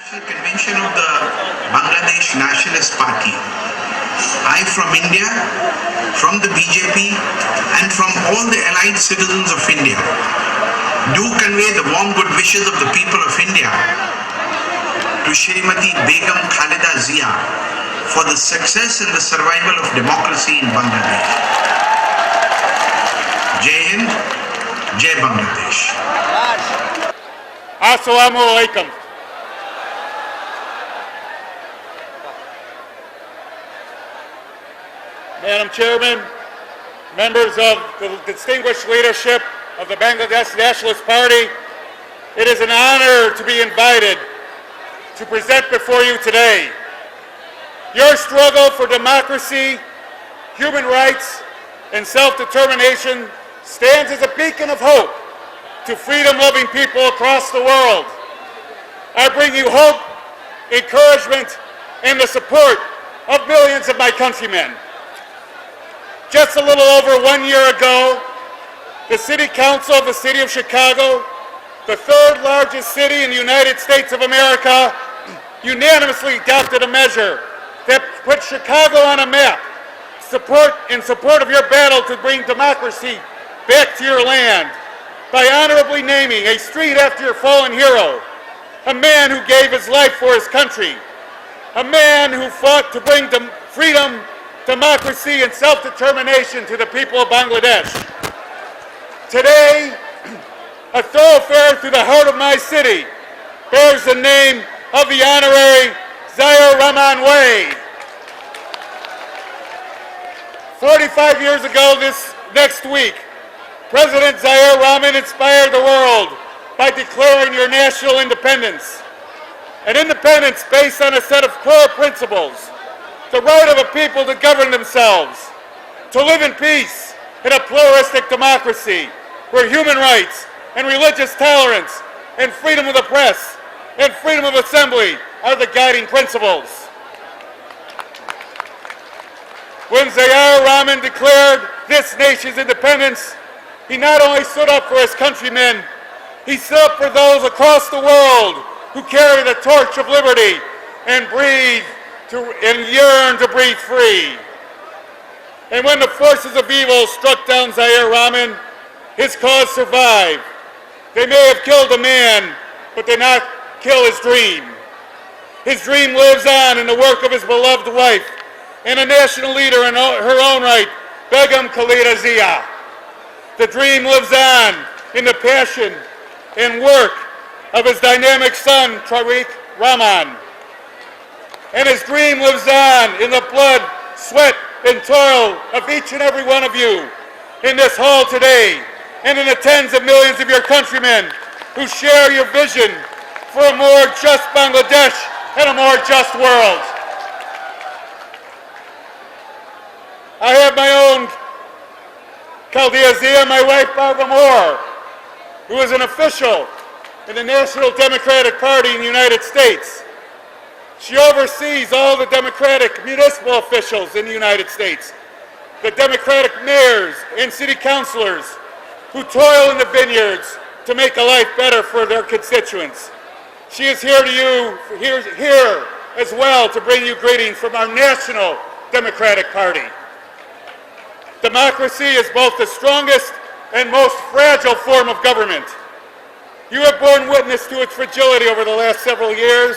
Convention of the Bangladesh Nationalist Party. I from India, from the BJP and from all the allied citizens of India do convey the warm good wishes of the people of India to Shrimati Begum Khalida Zia for the success and the survival of democracy in Bangladesh. Jai Hind, Jai Bangladesh. Assalamu alaikum. Madam Chairman, members of the distinguished leadership of the Bangladesh Nationalist Party, it is an honor to be invited to present before you today. Your struggle for democracy, human rights, and self-determination stands as a beacon of hope to freedom-loving people across the world. I bring you hope, encouragement, and the support of millions of my countrymen. Just a little over 1 year ago, the City Council of the City of Chicago, the third largest city in the United States of America, unanimously adopted a measure that put Chicago on a map in support of your battle to bring democracy back to your land by honorably naming a street after your fallen hero, a man who gave his life for his country, a man who fought to bring freedom, democracy, and self-determination to the people of Bangladesh. Today, a thoroughfare through the heart of my city bears the name of the honorary Zaire Rahman Way. 45 years ago this next week, President Zaire Rahman inspired the world by declaring your national independence. An independence based on a set of core principles: the right of a people to govern themselves, to live in peace in a pluralistic democracy where human rights and religious tolerance and freedom of the press and freedom of assembly are the guiding principles. When Zaire Rahman declared this nation's independence, he not only stood up for his countrymen, he stood up for those across the world who carry the torch of liberty and yearn to breathe free. And when the forces of evil struck down Zaire Rahman, his cause survived. They may have killed a man, but did not kill his dream. His dream lives on in the work of his beloved wife and a national leader in her own right, Begum Khalida Zia. The dream lives on in the passion and work of his dynamic son, Tariq Rahman. And his dream lives on in the blood, sweat, and toil of each and every one of you in this hall today, and in the tens of millions of your countrymen who share your vision for a more just Bangladesh and a more just world. I have my own Khalida Zia, my wife Barbara Moore, who is an official in the National Democratic Party in the United States. She oversees all the Democratic municipal officials in the United States, the Democratic mayors and city councilors who toil in the vineyards to make a life better for their constituents. She is here as well to bring you greetings from our National Democratic Party. Democracy is both the strongest and most fragile form of government. You have borne witness to its fragility over the last several years,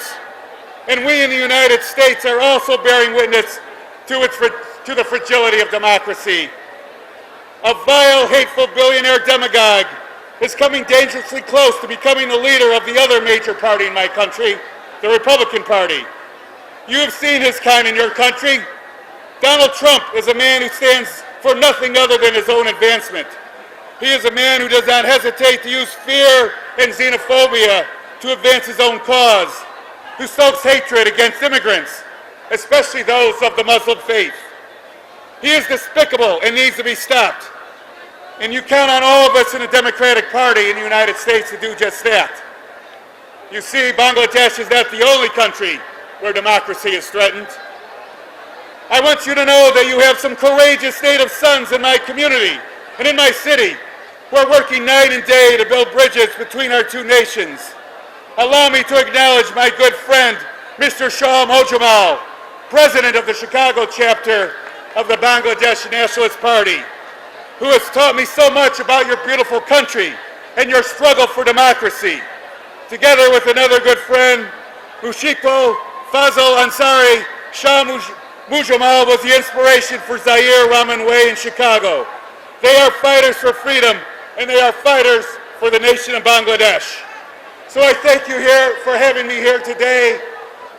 and we in the United States are also bearing witness to the fragility of democracy. A vile, hateful billionaire demagogue is coming dangerously close to becoming the leader of the other major party in my country, the Republican Party. You have seen his kind in your country. Donald Trump is a man who stands for nothing other than his own advancement. He is a man who does not hesitate to use fear and xenophobia to advance his own cause, who stokes hatred against immigrants, especially those of the Muslim faith. He is despicable and needs to be stopped. And you count on all of us in the Democratic Party in the United States to do just that. You see, Bangladesh is not the only country where democracy is threatened. I want you to know that you have some courageous native sons in my community and in my city who are working night and day to build bridges between our two nations. Allow me to acknowledge my good friend, Mr. Shah Mojamal, president of the Chicago chapter of the Bangladesh Nationalist Party, who has taught me so much about your beautiful country and your struggle for democracy. Together with another good friend, Mushiko Fazal Ansari, Shah Mujamal was the inspiration for Zaire Rahman Way in Chicago. They are fighters for freedom, and they are fighters for the nation of Bangladesh. So I thank you here for having me here today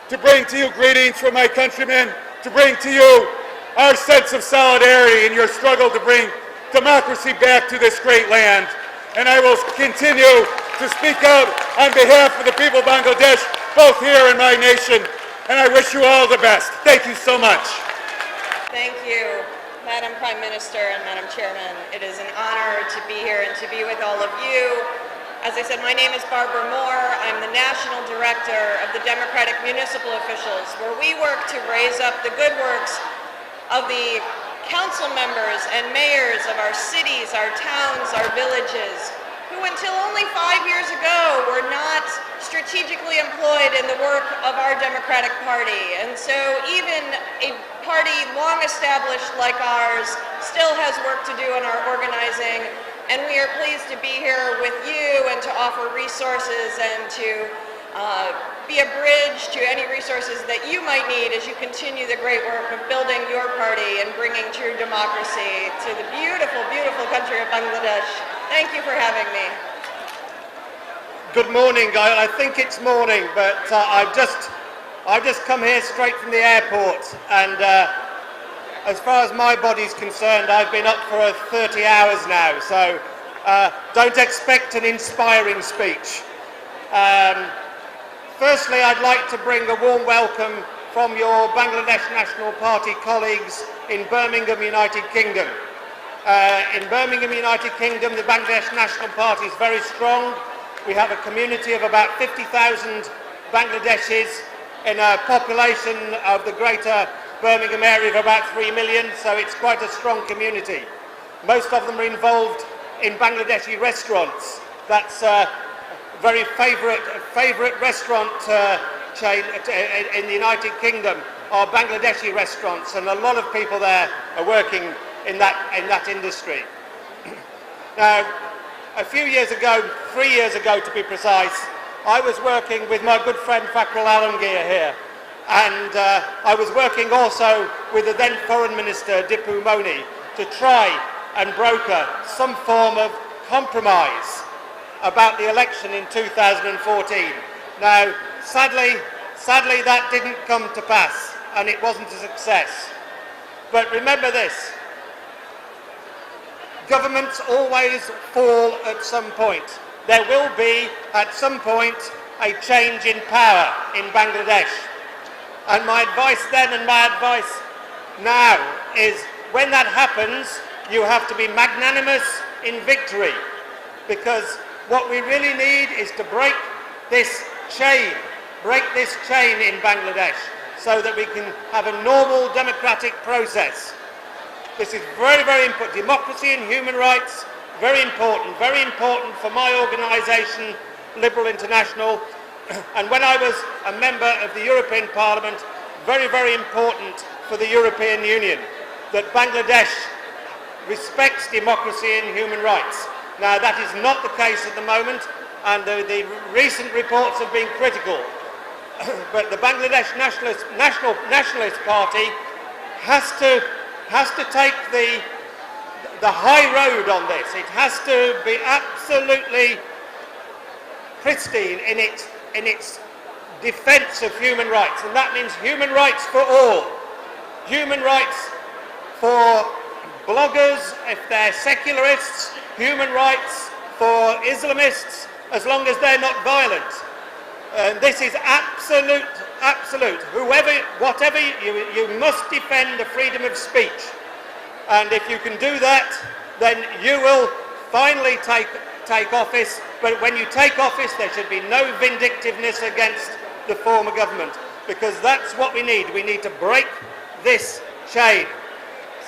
to bring to you greetings from my countrymen, to bring to you our sense of solidarity in your struggle to bring democracy back to this great land. And I will continue to speak out on behalf of the people of Bangladesh, both here in my nation, and I wish you all the best. Thank you so much. Thank you, Madam Prime Minister and Madam Chairman. It is an honor to be here and to be with all of you. As I said, my name is Barbara Moore. I'm the National Director of the Democratic Municipal Officials, where we work to raise up the good works of the council members and mayors of our cities, our towns, our villages, who until only 5 years ago were not strategically employed in the work of our Democratic Party. And so even a party long established like ours still has work to do in our organizing, and we are pleased to be here with you and to offer resources and to be a bridge to any resources that you might need as you continue the great work of building your party and bringing true democracy to the beautiful, beautiful country of Bangladesh. Thank you for having me. Good morning. I think it's morning, but I've just come here straight from the airport, and as far as my body's concerned, I've been up for 30 hours now, so don't expect an inspiring speech. Firstly, I'd like to bring a warm welcome from your Bangladesh National Party colleagues in Birmingham, United Kingdom. In Birmingham, United Kingdom, the Bangladesh National Party is very strong. We have a community of about 50,000 Bangladeshis in a population of the greater Birmingham area of about 3 million, so it's quite a strong community. Most of them are involved in Bangladeshi restaurants. That's very favourite restaurant chain in the United Kingdom are Bangladeshi restaurants, and a lot of people there are working in that industry. Now, a few years ago, 3 years ago to be precise, I was working with my good friend Fakhrul Alamgir here, and I was working also with the then Foreign Minister Dipu Moni to try and broker some form of compromise about the election in 2014. Now, sadly that didn't come to pass, and it wasn't a success. But remember this, governments always fall at some point. There will be, at some point, a change in power in Bangladesh. And my advice then and my advice now is, when that happens, you have to be magnanimous in victory, because what we really need is to break this chain in Bangladesh so that we can have a normal democratic process. This is very, very important. Democracy and human rights, very important for my organisation, Liberal International. And when I was a member of the European Parliament, very, very important for the European Union that Bangladesh respects democracy and human rights. Now, that is not the case at the moment. and the recent reports have been critical. But the Bangladesh Nationalist Party has to take the high road on this. It has to be absolutely pristine in its defence of human rights, and that means human rights for all. Human rights for bloggers if they're secularists, human rights for Islamists as long as they're not violent. This is absolute. Whatever, you must defend the freedom of speech. And if you can do that, then you will finally take office. But when you take office, there should be no vindictiveness against the former government, because that's what we need. We need to break this chain.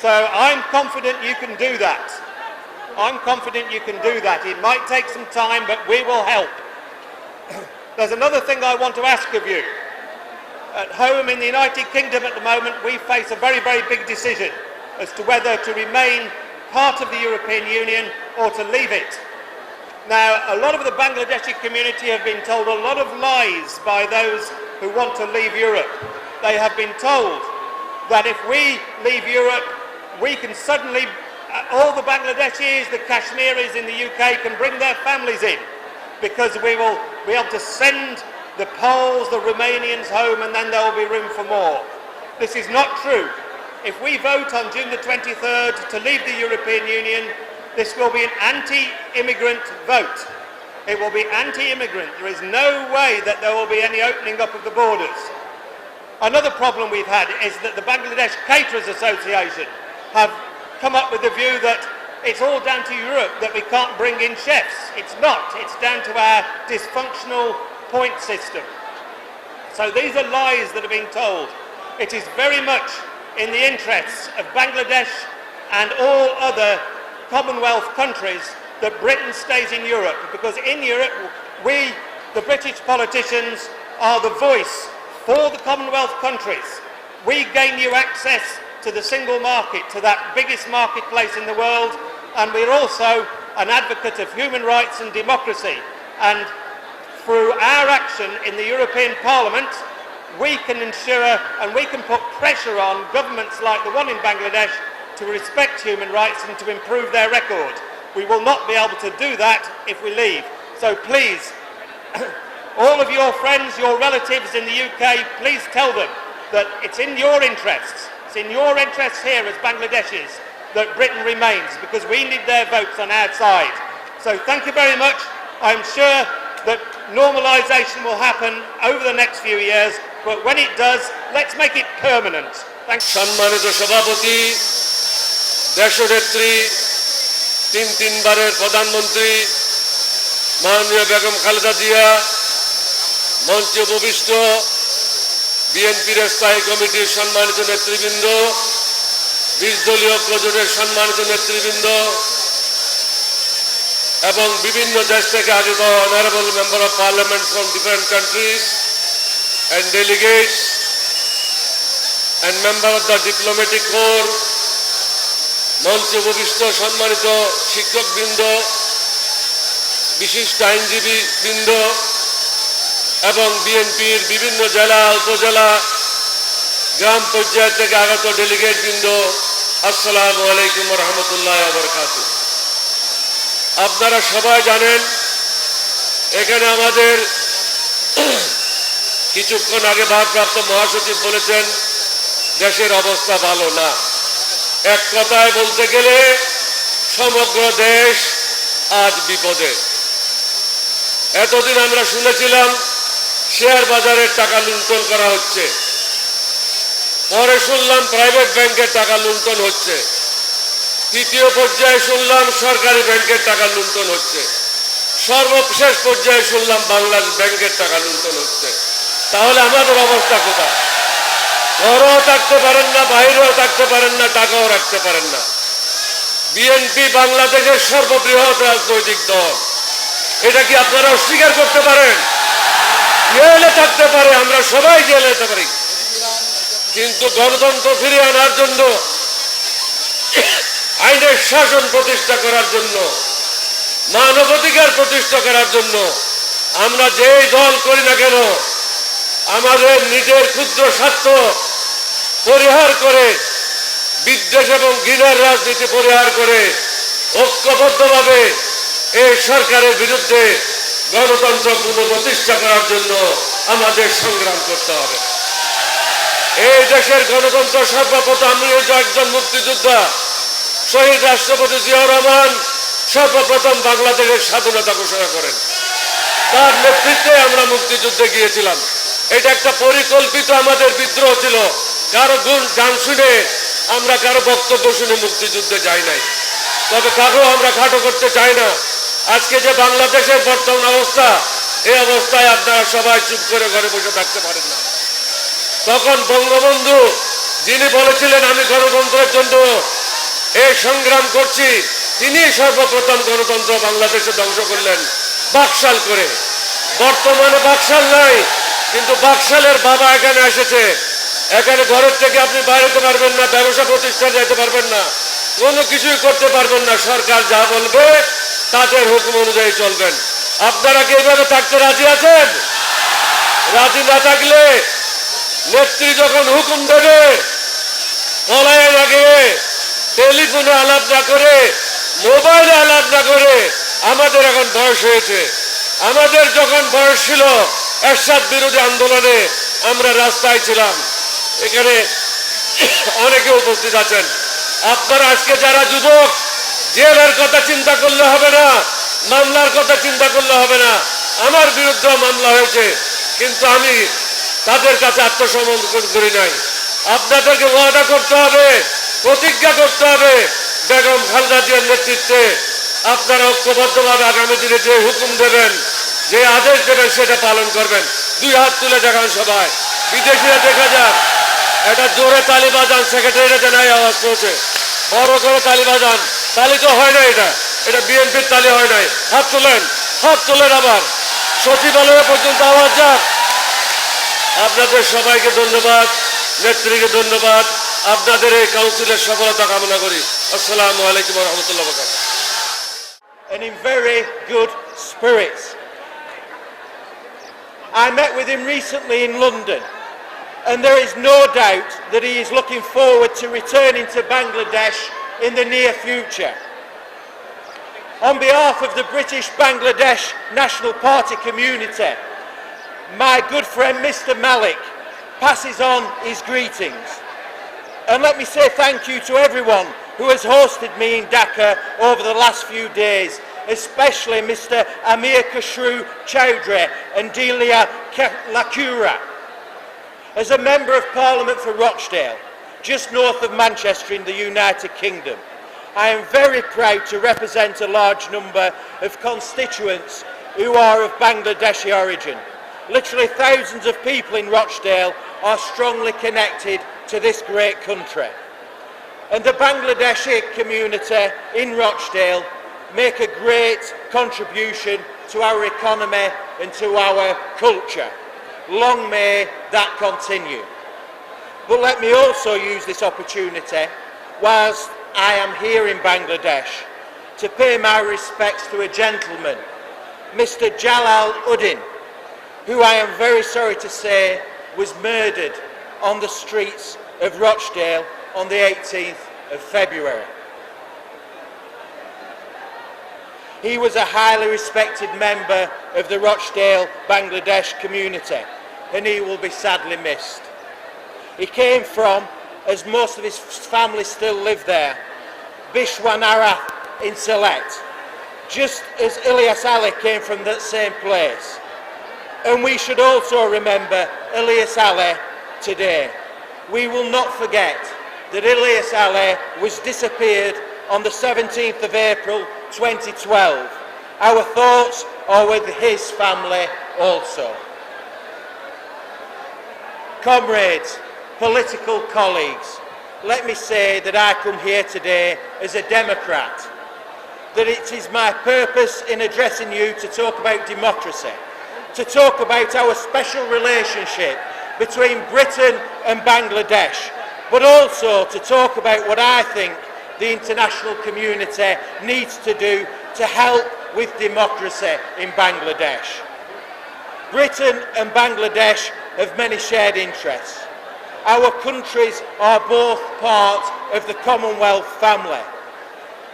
So I'm confident you can do that. I'm confident you can do that. It might take some time, but we will help. There's another thing I want to ask of you. At home in the United Kingdom at the moment, we face a very, very big decision as to whether to remain part of the European Union or to leave it. Now, a lot of the Bangladeshi community have been told a lot of lies by those who want to leave Europe. They have been told that if we leave Europe, we can suddenly, all the Bangladeshis, the Kashmiris in the UK can bring their families in, because we will be able to send the Poles, the Romanians home, and then there will be room for more. This is not true. If we vote on June the 23rd to leave the European Union, this will be an anti-immigrant vote. It will be anti-immigrant. There is no way that there will be any opening up of the borders. Another problem we've had is that the Bangladesh Caterers Association have come up with the view that it's all down to Europe that we can't bring in chefs. It's not. It's down to our dysfunctional point system. So these are lies that are being told. It is very much in the interests of Bangladesh and all other Commonwealth countries that Britain stays in Europe, because in Europe we, the British politicians, are the voice for the Commonwealth countries. We gain you access to the single market, to that biggest marketplace in the world, and we're also an advocate of human rights and democracy. And through our action in the European Parliament, we can ensure and we can put pressure on governments like the one in Bangladesh to respect human rights and to improve their record. We will not be able to do that if we leave. So please, all of your friends, your relatives in the UK, please tell them that it's in your interests. It's in your interests here as Bangladeshis that Britain remains, because we need their votes on our side. So thank you very much. I'm sure that normalisation will happen over the next few years, but when it does, let's make it permanent. Thank you. সম্মানিত সভাপতি, দেশনেত্রী, তিনবারের প্রধানমন্ত্রী মাননীয় বেগম খালেদা জিয়া, মঞ্চে উপবিষ্ট বিএনপির স্থায়ী কমিটির সম্মানিত নেতৃবৃন্দ, 20 দলীয় প্রজোটের সম্মানিত নেতৃবৃন্দ এবং বিভিন্ন দেশ থেকে আগত honourable member of parliament from different countries and delegates and member of the diplomatic corps, মঞ্চে উপবিষ্ট সম্মানিত শিক্ষকবৃন্দ, বিশিষ্ট আইনজীবী বৃন্দ এবং বিএনপির বিভিন্ন জেলা, উপজেলা, গ্রাম পর্যায় থেকে আগত ডেলিগেট বৃন্দ, আসসালামু আলাইকুম ওয়া রাহমাতুল্লাহি ওয়া বারাকাতুহু। আপনারা সবাই জানেন এখানে আমাদের কিছুক্ষণ আগে ভারপ্রাপ্ত মহাসচিব বলেছেন দেশের অবস্থা ভালো না। এক কথায় বলতে গেলে সমগ্র দেশ আজ বিপদে। এতদিন আমরা শুনেছিলাম শেয়ার বাজারের টাকা লুণ্ঠন করা হচ্ছে, পরে শুনলাম প্রাইভেট ব্যাংকের টাকা লুণ্ঠন হচ্ছে, তৃতীয় পর্যায়ে শুনলাম সরকারি ব্যাংকের টাকা লুণ্ঠন হচ্ছে, সর্বশেষ পর্যায়ে শুনলাম বাংলাদেশ ব্যাংকের টাকা লুণ্ঠন হচ্ছে। তাহলে আমাদের অবস্থা কোথায়? ঘরেও থাকতে পারেন না, বাইরেও থাকতে পারেন না, টাকাও রাখতে পারেন না। বিএনপি বাংলাদেশের সর্ববৃহৎ রাজনৈতিক দল, এটা কি আপনারা অস্বীকার করতে পারেন? জেলে থাকতে পারে, আমরা সবাই জেলে যেতে পারি, কিন্তু গণতন্ত্র ফিরিয়ে আনার জন্য, আইনের শাসন প্রতিষ্ঠা করার জন্য, মানবাধিকার প্রতিষ্ঠা করার জন্য আমরা যেই দল করি না কেন আমাদের নিজের ক্ষুদ্র স্বার্থ পরিহার করে বিদ্বেষ এবং ঘৃণার রাজনীতি পরিহার করে ঐক্যবদ্ধভাবে এই সরকারের বিরুদ্ধে গণতন্ত্র পুনঃপ্রতিষ্ঠা করার জন্য আমাদের সংগ্রাম করতে হবে। এই দেশের গণতন্ত্র সর্বপ্রথম আমি একজন মুক্তিযোদ্ধা শহীদ রাষ্ট্রপতি জিয়াউর রহমান সর্বপ্রথম বাংলাদেশের স্বাধীনতা ঘোষণা করেন। তার নেতৃত্বে আমরা মুক্তিযুদ্ধে গিয়েছিলাম। এটা একটা পরিকল্পিত আমাদের বিদ্রোহ ছিল। কারো গান শুনে আমরা কারো বক্তব্য শুনে মুক্তিযুদ্ধে যাই নাই। তবে কারো আমরা খাটো করতে চাই না। আজকে যে বাংলাদেশের বর্তমান অবস্থা, এই অবস্থায় আপনারা সবাই চুপ করে ঘরে বসে থাকতে পারেন না। তখন বঙ্গবন্ধু যিনি বলেছিলেন আমি গণতন্ত্রের জন্য এই সংগ্রাম করছি, তিনি সর্বপ্রথম গণতন্ত্র বাংলাদেশে ধ্বংস করলেন বাকশাল করে। বর্তমানে বাকশাল নাই, কিন্তু বাকশালের বাবা এখানে এসেছে। এখানে ঘরের থেকে আপনি বাইরেতে পারবেন না, ব্যবসা প্রতিষ্ঠান যেতে পারবেন না, কোনো কিছুই করতে পারবেন না। সরকার যা বলবে তাদের হুকুম অনুযায়ী চলবেন। আপনারা কি এভাবে থাকতে রাজি আছেন? রাজি না থাকলে নেত্রী যখন হুকুম দেবে পলায়ে না গিয়ে টেলিফোনে আলাপ না করে, মোবাইলে আলাপ না করে, আমাদের এখন বয়স হয়েছে। আমাদের যখন বয়স ছিল এরশাদ বিরোধী আন্দোলনে আমরা রাস্তায় ছিলাম। এখানে অনেকে উপস্থিত আছেন। আপনারা আজকে যারা যুবক, জেলের কথা চিন্তা করলে হবে না, মামলার কথা চিন্তা করলে হবে না। আমার বিরুদ্ধে মামলা হয়েছে, কিন্তু আমি তাদের কাছে আত্মসমর্পণ করি নাই। আপনাদেরকে ওয়াদা করতে হবে, প্রতিজ্ঞা করতে হবে, বেগম খালেদা জিয়ার নেতৃত্বে আপনারা ঐক্যবদ্ধভাবে আগামী দিনে যে হুকুম দেবেন, যে আদেশ দেবেন সেটা পালন করবেন। দুই হাত তুলে দেখান সবাই। বিদেশিরা দেখা যাক, এটা জোরে তালি বাজান, সেক্রেটারিরা জানাই আওয়াজ পৌঁছে, বড় করে তালি বাজান। তালি তো হয় না, এটা বিএনপির তালি হয় নাই। হাত তোলেন, হাত তোলেন, আবার সচিবালয় পর্যন্ত আওয়াজ যাক। আপনাদের সবাইকে ধন্যবাদ, নেত্রীকে ধন্যবাদ। আপনাদের এই কাউন্সিলের সফলতা কামনা করি। আসসালামু আলাইকুম ওয়া রাহমাতুল্লাহি ওয়া বারাকাতুহু। And in very good spirits. I met with him recently in London, and there is no doubt that he is looking forward to returning to Bangladesh in the near future. On behalf of the British Bangladesh National Party community, my good friend Mr. Malik passes on his greetings. And let me say thank you to everyone who has hosted me in Dhaka over the last few days, especially Mr. Amir Khusroo Chowdhury and Delia Lakura. As a Member of Parliament for Rochdale, just north of Manchester in the United Kingdom, I am very proud to represent a large number of constituents who are of Bangladeshi origin. Literally thousands of people in Rochdale are strongly connected to this great country. And the Bangladeshi community in Rochdale make a great contribution to our economy and to our culture. Long may that continue. But let me also use this opportunity, whilst I am here in Bangladesh, to pay my respects to a gentleman, Mr. Jalal Uddin, who I am very sorry to say was murdered on the streets of Rochdale on the 18th of February. He was a highly respected member of the Rochdale Bangladesh community, and he will be sadly missed. He came from, as most of his family still live there, Bishwanara in Sylhet, just as Ilyas Ali came from that same place. And we should also remember Ilyas Ali today. We will not forget that Ilyas Ali was disappeared on the 17th of April 2012. Our thoughts are with his family also. Comrades, political colleagues, let me say that I come here today as a Democrat, that it is my purpose in addressing you to talk about democracy, to talk about our special relationship between Britain and Bangladesh, but also to talk about what I think the international community needs to do to help with democracy in Bangladesh. Britain and Bangladesh have many shared interests. Our countries are both part of the Commonwealth family.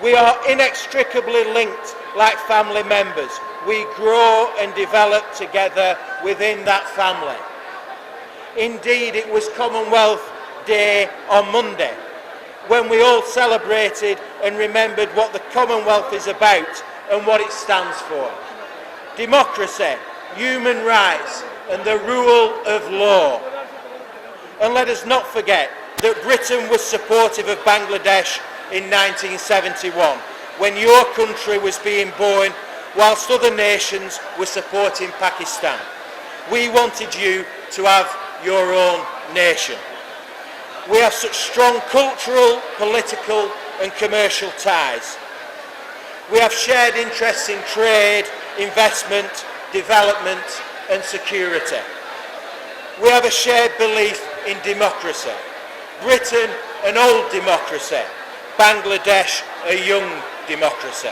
We are inextricably linked like family members. We grow and develop together within that family. Indeed, it was Commonwealth Day on Monday, when we all celebrated and remembered what the Commonwealth is about and what it stands for. Democracy, human rights and the rule of law. And let us not forget that Britain was supportive of Bangladesh in 1971, when your country was being born whilst other nations were supporting Pakistan. We wanted you to have your own nation. We have such strong cultural, political and commercial ties. We have shared interests in trade, investment, development and security. We have a shared belief in democracy. Britain, an old democracy. Bangladesh, a young democracy.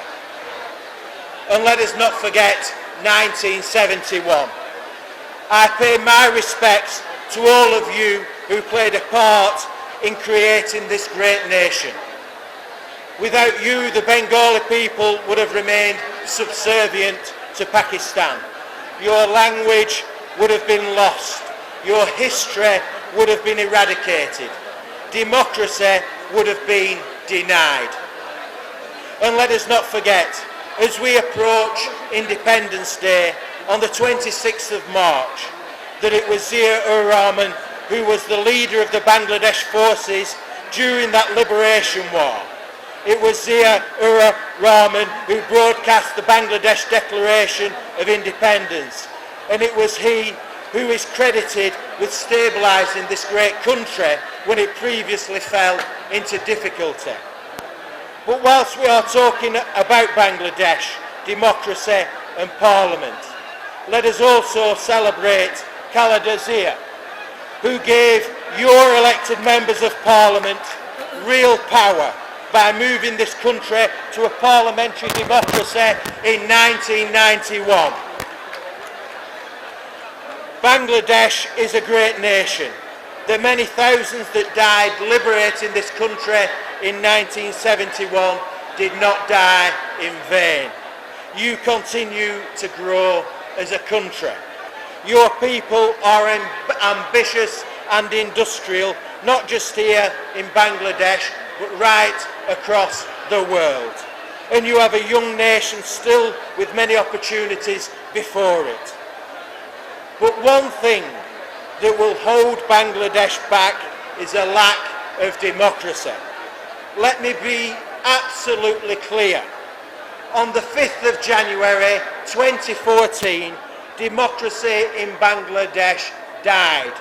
And let us not forget 1971. I pay my respects to all of you who played a part in creating this great nation. Without you, the Bengali people would have remained subservient to Pakistan. Your language would have been lost. Your history would have been eradicated. Democracy would have been denied. And let us not forget, as we approach Independence Day on the 26th of March, that it was Zia-ur-Rahman who was the leader of the Bangladesh forces during that liberation war. It was Zia-ur-Rahman who broadcast the Bangladesh Declaration of Independence, and it was he who is credited with stabilising this great country when it previously fell into difficulty. But whilst we are talking about Bangladesh, democracy and parliament, let us also celebrate Khaleda Zia, who gave your elected members of parliament real power by moving this country to a parliamentary democracy in 1991. Bangladesh is a great nation. The many thousands that died liberating this country in 1971 did not die in vain. You continue to grow as a country. Your people are ambitious and industrial, not just here in Bangladesh, but right across the world. And you have a young nation still with many opportunities before it. But one thing that will hold Bangladesh back is a lack of democracy. Let me be absolutely clear. On the 5th of January 2014, democracy in Bangladesh died.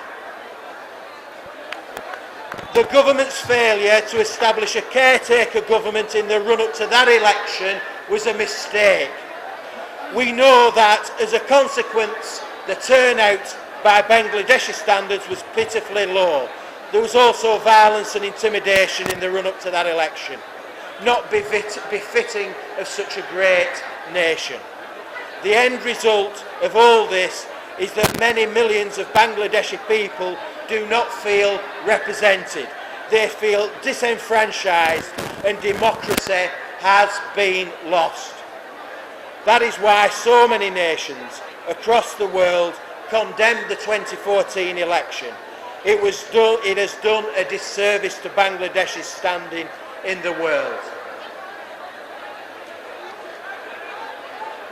The government's failure to establish a caretaker government in the run-up to that election was a mistake. We know that as a consequence, the turnout by Bangladeshi standards was pitifully low. There was also violence and intimidation in the run-up to that election, not befitting of such a great nation. The end result of all this is that many millions of Bangladeshi people do not feel represented. They feel disenfranchised and democracy has been lost. That is why so many nations across the world condemned the 2014 election. It has done a disservice to Bangladesh's standing in the world.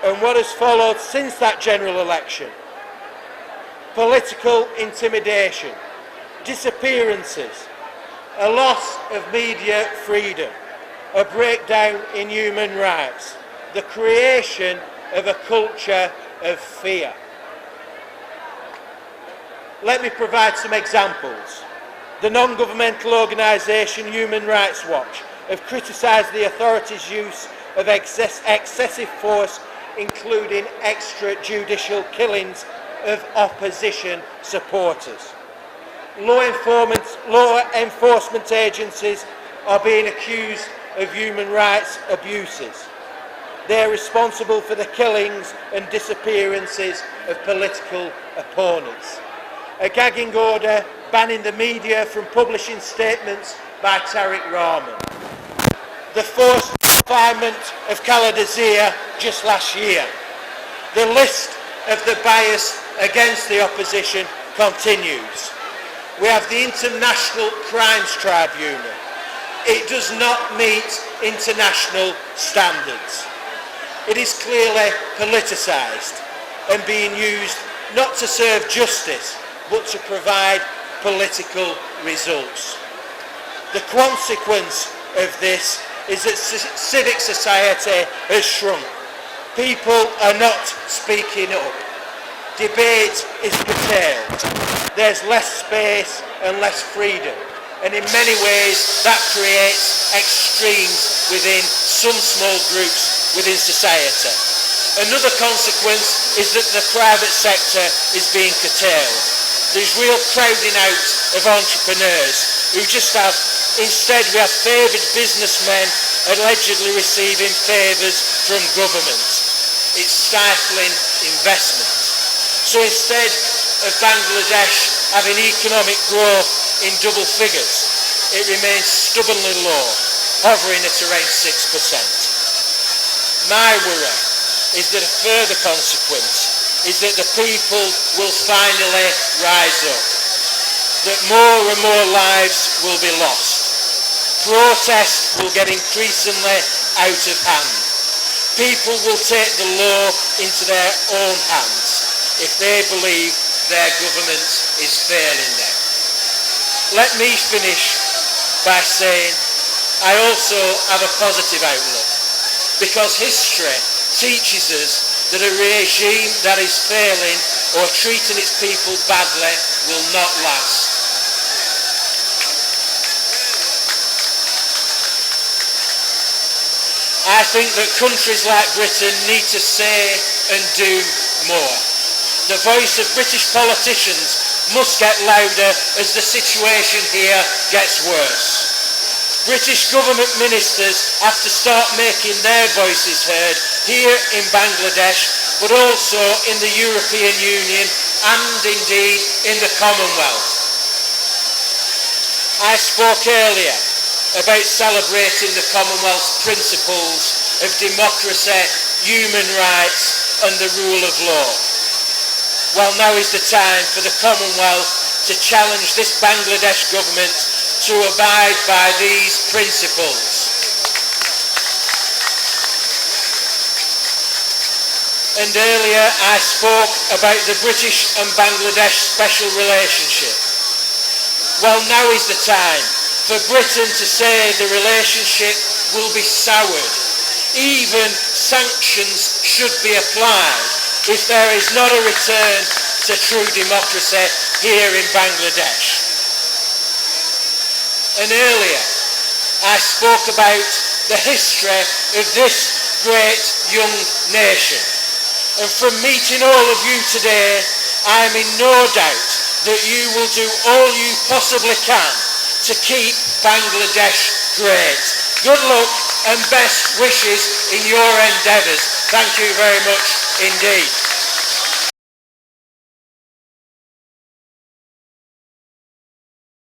And what has followed since that general election? Political intimidation, disappearances, a loss of media freedom, a breakdown in human rights, the creation of a culture of fear. Let me provide some examples. The non-governmental organisation Human Rights Watch have criticised the authorities' use of excessive force, including extrajudicial killings of opposition supporters. Law enforcement agencies are being accused of human rights abuses. They're responsible for the killings and disappearances of political opponents. A gagging order banning the media from publishing statements by Tariq Rahman. The forced confinement of Khaleda Zia just last year. The list of the bias against the opposition continues. We have the International Crimes Tribunal. It does not meet international standards. It is clearly politicised and being used not to serve justice, but to provide political results. The consequence of this is that civic society has shrunk. People are not speaking up. Debate is curtailed. There's less space and less freedom. And in many ways that creates extremes within some small groups within society. Another consequence is that the private sector is being curtailed. There's real crowding out of entrepreneurs who just have, instead we have favoured businessmen allegedly receiving favours from government. It's stifling investment. So instead of Bangladesh having economic growth in double figures, it remains stubbornly low, hovering at around 6%. My worry is that a further consequence is that the people will finally rise up, that more and more lives will be lost. Protest will get increasingly out of hand. People will take the law into their own hands if they believe their government is failing them. Let me finish by saying I also have a positive outlook, because history teaches us that a regime that is failing or treating its people badly will not last. I think that countries like Britain need to say and do more. The voice of British politicians must get louder as the situation here gets worse. British government ministers have to start making their voices heard here in Bangladesh, but also in the European Union and indeed in the Commonwealth. I spoke earlier about celebrating the Commonwealth's principles of democracy, human rights and the rule of law. Well, now is the time for the Commonwealth to challenge this Bangladesh government to abide by these principles. And earlier I spoke about the British and Bangladesh special relationship. Well, now is the time for Britain to say the relationship will be soured. Even sanctions should be applied if there is not a return to true democracy here in Bangladesh. And earlier I spoke about the history of this great young nation. And from meeting all of you today, I am in no doubt that you will do all you possibly can to keep Bangladesh great. Good luck and best wishes in your endeavours. Thank you very much indeed.